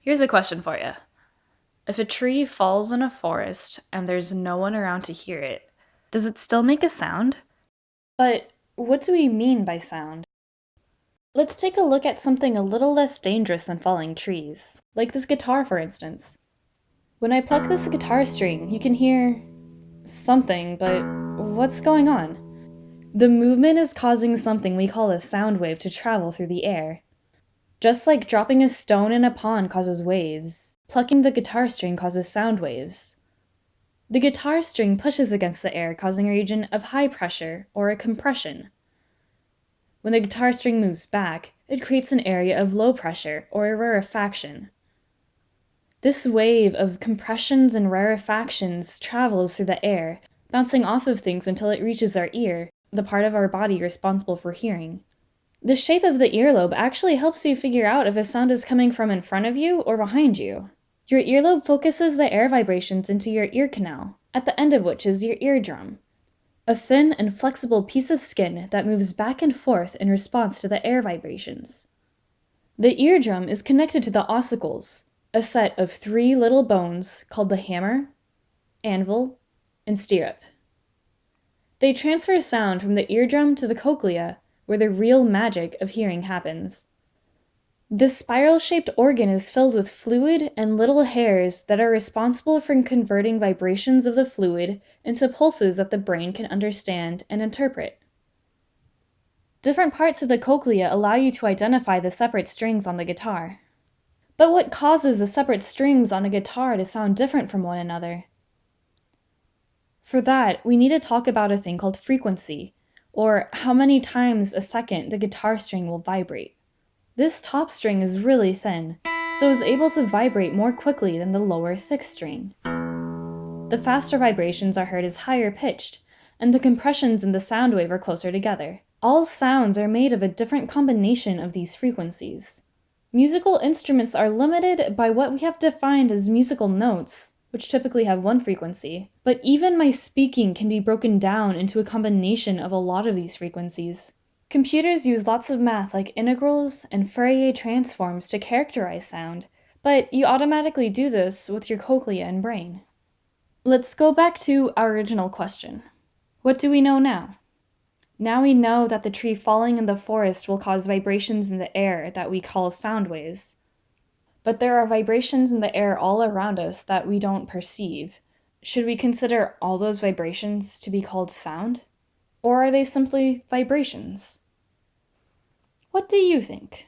Here's a question for you. If a tree falls in a forest and there's no one around to hear it, does it still make a sound? But what do we mean by sound? Let's take a look at something a little less dangerous than falling trees, like this guitar, for instance. When I pluck this guitar string, you can hear something, but what's going on? The movement is causing something we call a sound wave to travel through the air. Just like dropping a stone in a pond causes waves, plucking the guitar string causes sound waves. The guitar string pushes against the air, causing a region of high pressure, or a compression. When the guitar string moves back, it creates an area of low pressure, or a rarefaction. This wave of compressions and rarefactions travels through the air, bouncing off of things until it reaches our ear, the part of our body responsible for hearing. The shape of the earlobe actually helps you figure out if a sound is coming from in front of you or behind you. Your earlobe focuses the air vibrations into your ear canal, at the end of which is your eardrum, a thin and flexible piece of skin that moves back and forth in response to the air vibrations. The eardrum is connected to the ossicles, a set of 3 little bones called the hammer, anvil, and stirrup. They transfer sound from the eardrum to the cochlea, where the real magic of hearing happens. This spiral-shaped organ is filled with fluid and little hairs that are responsible for converting vibrations of the fluid into pulses that the brain can understand and interpret. Different parts of the cochlea allow you to identify the separate strings on the guitar. But what causes the separate strings on a guitar to sound different from one another? For that, we need to talk about a thing called frequency, or how many times a second the guitar string will vibrate. This top string is really thin, so is able to vibrate more quickly than the lower thick string. The faster vibrations are heard as higher pitched, and the compressions in the sound wave are closer together. All sounds are made of a different combination of these frequencies. Musical instruments are limited by what we have defined as musical notes, which typically have one frequency, but even my speaking can be broken down into a combination of a lot of these frequencies. Computers use lots of math like integrals and Fourier transforms to characterize sound, but you automatically do this with your cochlea and brain. Let's go back to our original question. What do we know now? Now we know that the tree falling in the forest will cause vibrations in the air that we call sound waves. But there are vibrations in the air all around us that we don't perceive. Should we consider all those vibrations to be called sound? Or are they simply vibrations? What do you think?